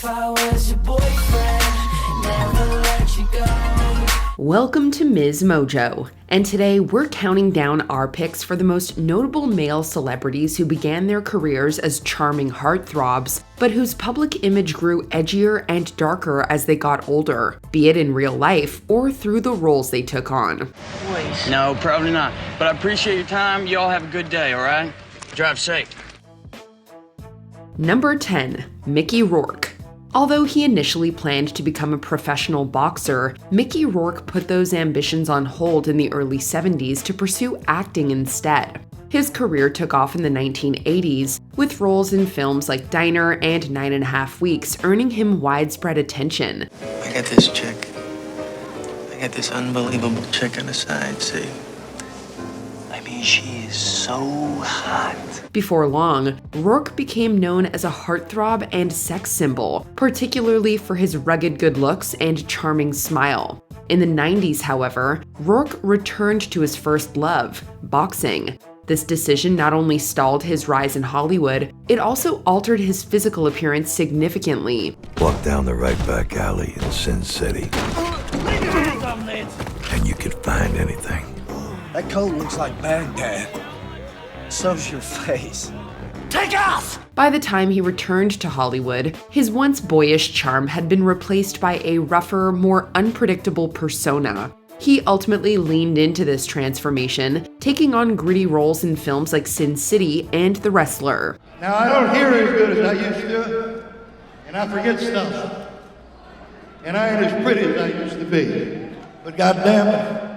if I was your boyfriend, never let you go. Welcome to MsMojo, and today we're counting down our picks for the most notable male celebrities who began their careers as charming heartthrobs, but whose public image grew edgier and darker as they got older, be it in real life or through the roles they took on. No, probably not. But I appreciate your time. You all have a good day, all right? Drive safe. Number 10. Mickey Rourke. Although he initially planned to become a professional boxer, Mickey Rourke put those ambitions on hold in the early 70s to pursue acting instead. His career took off in the 1980s, with roles in films like Diner and 9½ Weeks earning him widespread attention. I got this chick. I got this unbelievable chick on the side, see? I mean, she is so hot. Before long, Rourke became known as a heartthrob and sex symbol, particularly for his rugged good looks and charming smile. In the 90s, however, Rourke returned to his first love, boxing. This decision not only stalled his rise in Hollywood, it also altered his physical appearance significantly. Walk down the right back alley in Sin City, and you could find anything. That coat looks like Baghdad. So's your face. Take off! By the time he returned to Hollywood, his once boyish charm had been replaced by a rougher, more unpredictable persona. He ultimately leaned into this transformation, taking on gritty roles in films like Sin City and The Wrestler. Now, I don't hear as good as I used to, and I forget stuff. And I ain't as pretty as I used to be. But goddamn it,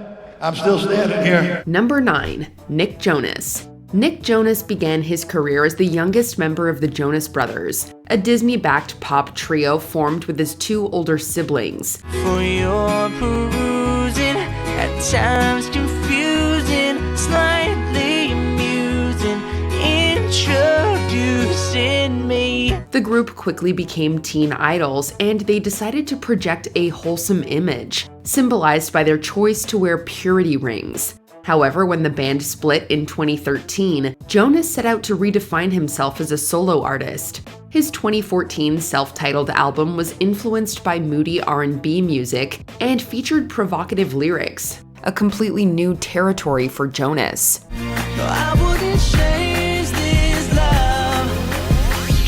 I'm still standing here. Number 9. Nick Jonas. Nick Jonas began his career as the youngest member of the Jonas Brothers, a Disney-backed pop trio formed with his two older siblings. For your perusing, at times confusing, slightly amusing, introducing me. The group quickly became teen idols, and they decided to project a wholesome image, symbolized by their choice to wear purity rings. However, when the band split in 2013, Jonas set out to redefine himself as a solo artist. His 2014 self-titled album was influenced by moody R&B music and featured provocative lyrics, a completely new territory for Jonas. No, I wouldn't change this love.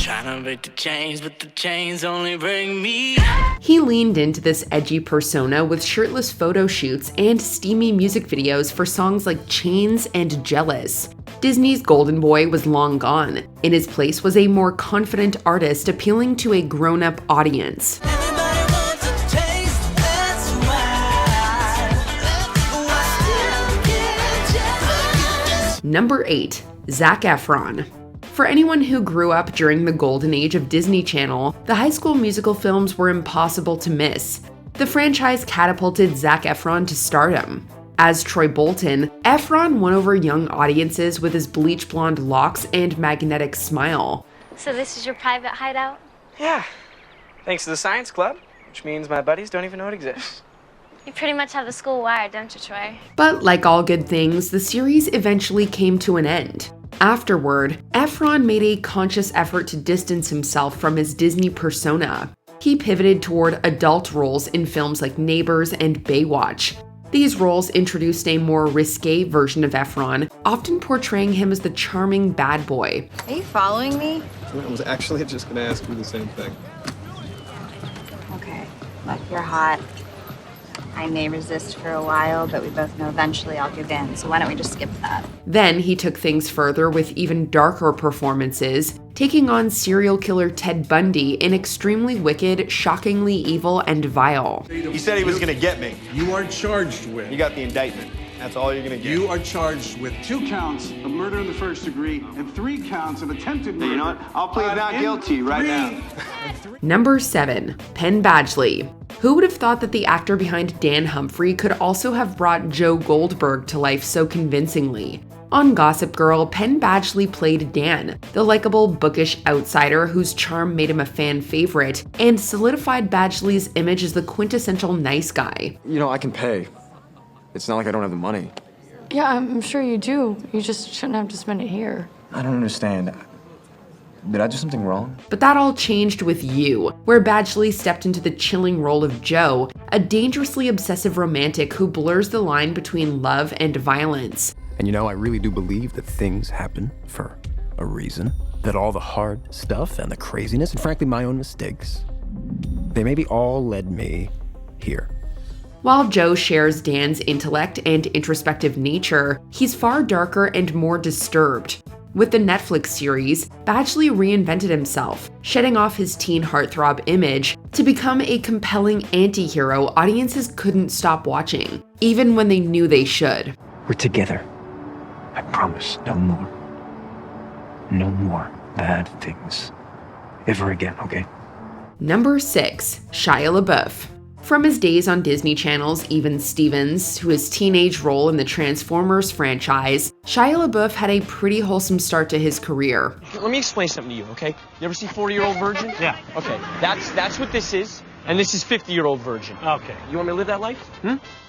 Trying to break the chains, but the chains only bring me. He leaned into this edgy persona with shirtless photo shoots and steamy music videos for songs like Chains and Jealous. Disney's golden boy was long gone. In his place was a more confident artist appealing to a grown-up audience. Everybody wants a taste, that's why. Number 8. Zac Efron. For anyone who grew up during the golden age of Disney Channel, the High School Musical films were impossible to miss. The franchise catapulted Zac Efron to stardom. As Troy Bolton, Efron won over young audiences with his bleach blonde locks and magnetic smile. So this is your private hideout? Yeah, thanks to the science club, which means my buddies don't even know it exists. You pretty much have the school wired, don't you, Troy? But like all good things, the series eventually came to an end. Afterward, Efron made a conscious effort to distance himself from his Disney persona. He pivoted toward adult roles in films like Neighbors and Baywatch. These roles introduced a more risque version of Efron, often portraying him as the charming bad boy. Are you following me? I was actually just gonna ask you the same thing. Okay, look, you're hot. I may resist for a while, but we both know eventually I'll give in, so why don't we just skip that? Then he took things further with even darker performances, taking on serial killer Ted Bundy in Extremely Wicked, Shockingly Evil, and Vile. He said he was gonna get me. You are charged with... You got the indictment. That's all you're gonna get. You are charged with 2 counts of murder in the first degree and 3 counts of attempted murder. You know what? I'll plead not guilty right now. Number 7. Penn Badgely. Who would have thought that the actor behind Dan Humphrey could also have brought Joe Goldberg to life so convincingly? On Gossip Girl, Penn Badgely played Dan, the likable, bookish outsider whose charm made him a fan favorite and solidified Badgley's image as the quintessential nice guy. You know, I can pay. It's not like I don't have the money. Yeah, I'm sure you do. You just shouldn't have to spend it here. I don't understand. Did I do something wrong? But that all changed with You, where Badgely stepped into the chilling role of Joe, a dangerously obsessive romantic who blurs the line between love and violence. And you know, I really do believe that things happen for a reason. That all the hard stuff and the craziness, and frankly my own mistakes, they maybe all led me here. While Joe shares Dan's intellect and introspective nature, he's far darker and more disturbed. With the Netflix series, Badgely reinvented himself, shedding off his teen heartthrob image to become a compelling anti-hero audiences couldn't stop watching, even when they knew they should. We're together. I promise, no more. No more bad things. Ever again, okay? Number 6. Shia LaBeouf. From his days on Disney Channel's Even Stevens to his teenage role in the Transformers franchise, Shia LaBeouf had a pretty wholesome start to his career. Let me explain something to you, okay? You ever see 40-Year-Old Virgin? Yeah. Okay, that's what this is, and this is 50-Year-Old Virgin. Okay. You want me to live that life?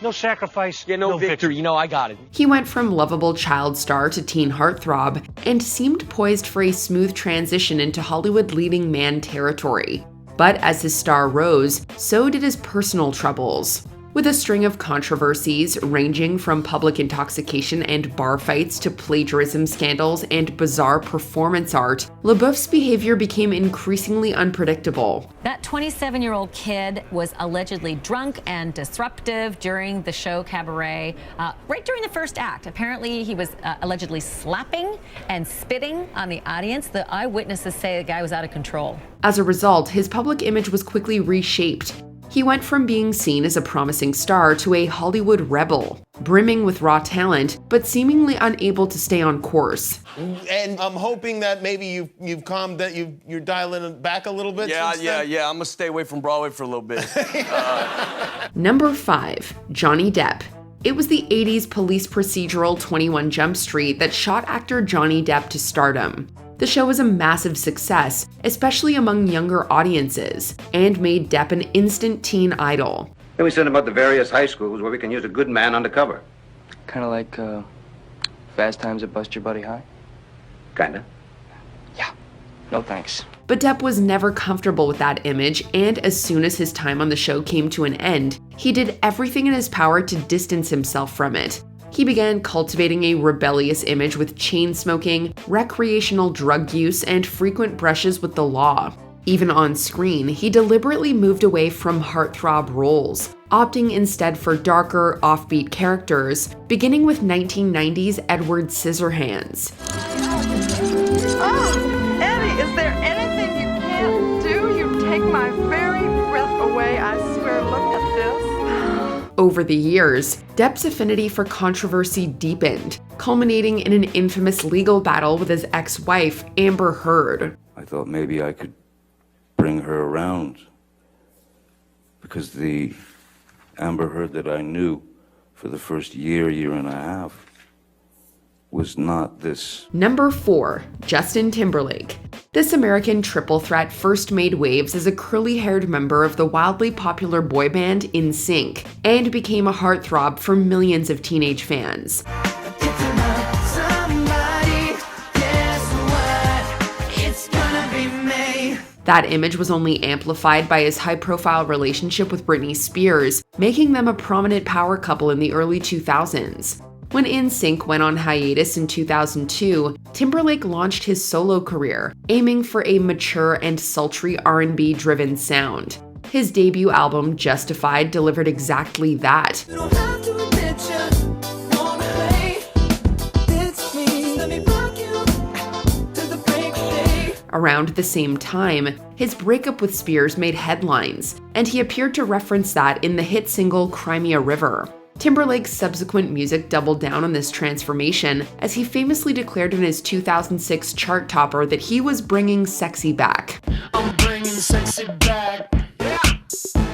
No sacrifice. Yeah, no victory. You know, I got it. He went from lovable child star to teen heartthrob and seemed poised for a smooth transition into Hollywood leading man territory. But as his star rose, so did his personal troubles. With a string of controversies ranging from public intoxication and bar fights to plagiarism scandals and bizarre performance art, LaBeouf's behavior became increasingly unpredictable. That 27-year-old kid was allegedly drunk and disruptive during the show Cabaret, right during the first act. Apparently, he was allegedly slapping and spitting on the audience. The eyewitnesses say the guy was out of control. As a result, his public image was quickly reshaped. He went from being seen as a promising star to a Hollywood rebel, brimming with raw talent, but seemingly unable to stay on course. And I'm hoping that maybe you've calmed that you're dialing it back a little bit. Yeah. I'm gonna stay away from Broadway for a little bit. Number 5. Johnny Depp. It was the 80s police procedural 21 Jump Street that shot actor Johnny Depp to stardom. The show was a massive success, especially among younger audiences, and made Depp an instant teen idol. Then we send him out to various high schools where we can use a good man undercover. Kind of like Fast Times at Buster Buddy High? Kinda. Yeah. No thanks. But Depp was never comfortable with that image, and as soon as his time on the show came to an end, he did everything in his power to distance himself from it. He began cultivating a rebellious image with chain smoking, recreational drug use, and frequent brushes with the law. Even on screen, he deliberately moved away from heartthrob roles, opting instead for darker, offbeat characters, beginning with 1990's Edward Scissorhands. Oh, Eddie, is there anything you can't do? You take my very breath away, I swear. Look at this. Over the years, Depp's affinity for controversy deepened, culminating in an infamous legal battle with his ex-wife, Amber Heard. I thought maybe I could bring her around, because the Amber Heard that I knew for the first year and a half was not this. Number 4. Justin Timberlake. This American triple threat first made waves as a curly-haired member of the wildly popular boy band NSYNC, and became a heartthrob for millions of teenage fans. That image was only amplified by his high-profile relationship with Britney Spears, making them a prominent power couple in the early 2000s. When NSYNC went on hiatus in 2002, Timberlake launched his solo career, aiming for a mature and sultry R&B-driven sound. His debut album, Justified, delivered exactly that. Around the same time, his breakup with Spears made headlines, and he appeared to reference that in the hit single Crimea River. Timberlake's subsequent music doubled down on this transformation, as he famously declared in his 2006 chart topper that he was bringing sexy back. I'm bringing sexy back.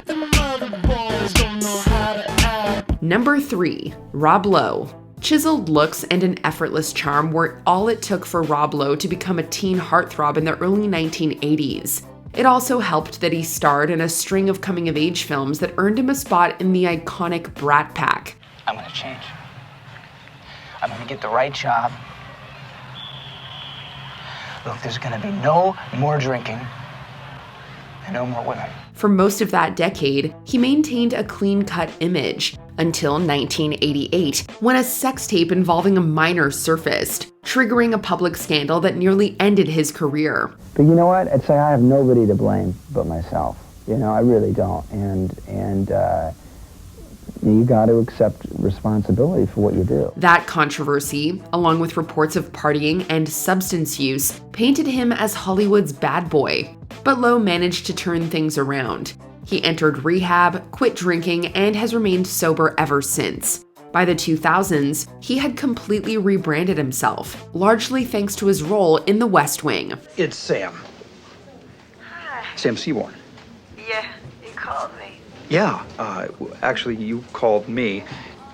The mother boys don't know how to act. Number 3. Rob Lowe. Chiseled looks and an effortless charm were all it took for Rob Lowe to become a teen heartthrob in the early 1980s. It also helped that he starred in a string of coming-of-age films that earned him a spot in the iconic Brat Pack. I'm gonna change. I'm gonna get the right job, Look, there's gonna be no more drinking and no more women. For most of that decade, he maintained a clean-cut image until 1988, when a sex tape involving a minor surfaced, triggering a public scandal that nearly ended his career. But you know what? I'd say I have nobody to blame but myself. You know, I really don't. And you got to accept responsibility for what you do. That controversy, along with reports of partying and substance use, painted him as Hollywood's bad boy. But Lowe managed to turn things around. He entered rehab, quit drinking, and has remained sober ever since. By the 2000s, he had completely rebranded himself, largely thanks to his role in The West Wing. It's Sam. Hi. Sam Seaborn. Yeah, you called me. Yeah, actually, you called me,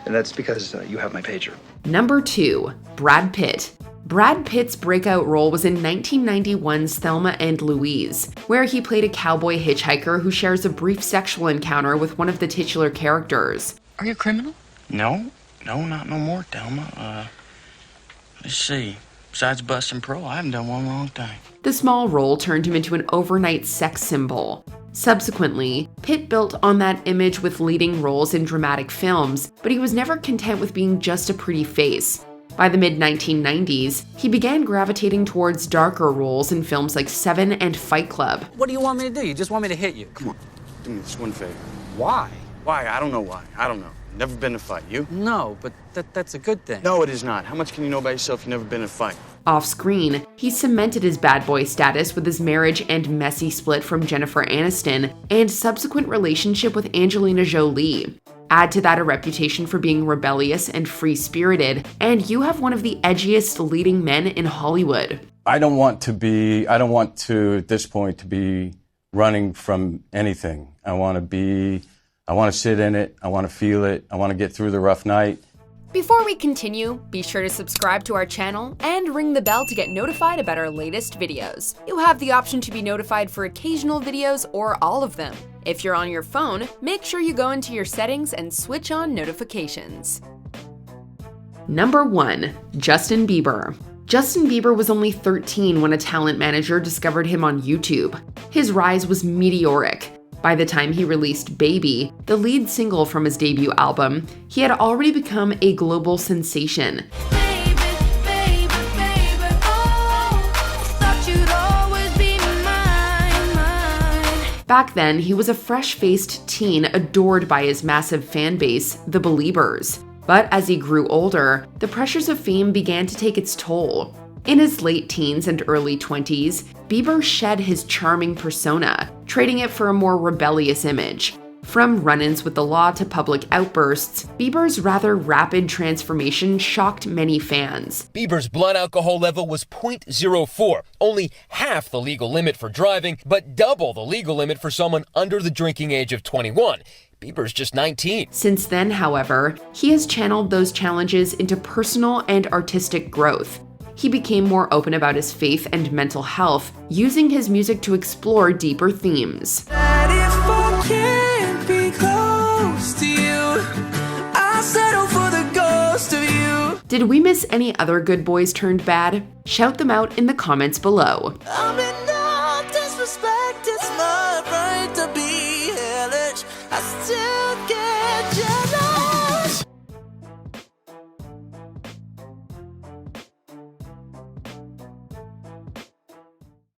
and that's because you have my pager. Number 2, Brad Pitt. Brad Pitt's breakout role was in 1991's Thelma and Louise, where he played a cowboy hitchhiker who shares a brief sexual encounter with one of the titular characters. Are you a criminal? No, not no more, Thelma. Let's see. Besides busting parole, I haven't done one wrong thing. The small role turned him into an overnight sex symbol. Subsequently, Pitt built on that image with leading roles in dramatic films, but he was never content with being just a pretty face. By the mid-1990s, he began gravitating towards darker roles in films like Seven and Fight Club. What do you want me to do? You just want me to hit you? Come on, do me this one favor. Why? Why? I don't know why. I don't know. Never been in a fight. You? No, but that's a good thing. No, it is not. How much can you know about yourself? You've never been in a fight. Off-screen, he cemented his bad boy status with his marriage and messy split from Jennifer Aniston and subsequent relationship with Angelina Jolie. Add to that a reputation for being rebellious and free-spirited, and you have one of the edgiest leading men in Hollywood. I don't want to, at this point, to be running from anything. I want to sit in it, I want to feel it, I want to get through the rough night. Before we continue, be sure to subscribe to our channel and ring the bell to get notified about our latest videos. You have the option to be notified for occasional videos or all of them. If you're on your phone, make sure you go into your settings and switch on notifications. Number 1, Justin Bieber. Justin Bieber was only 13 when a talent manager discovered him on YouTube. His rise was meteoric. By the time he released Baby, the lead single from his debut album, he had already become a global sensation. Back then, he was a fresh-faced teen adored by his massive fan base, the Beliebers. But as he grew older, the pressures of fame began to take its toll. In his late teens and early 20s, Bieber shed his charming persona, trading it for a more rebellious image. From run-ins with the law to public outbursts, Bieber's rather rapid transformation shocked many fans. Bieber's blood alcohol level was 0.04, only half the legal limit for driving, but double the legal limit for someone under the drinking age of 21. Bieber's just 19. Since then, however, he has channeled those challenges into personal and artistic growth. He became more open about his faith and mental health, using his music to explore deeper themes. Did we miss any other good boys turned bad? Shout them out in the comments below.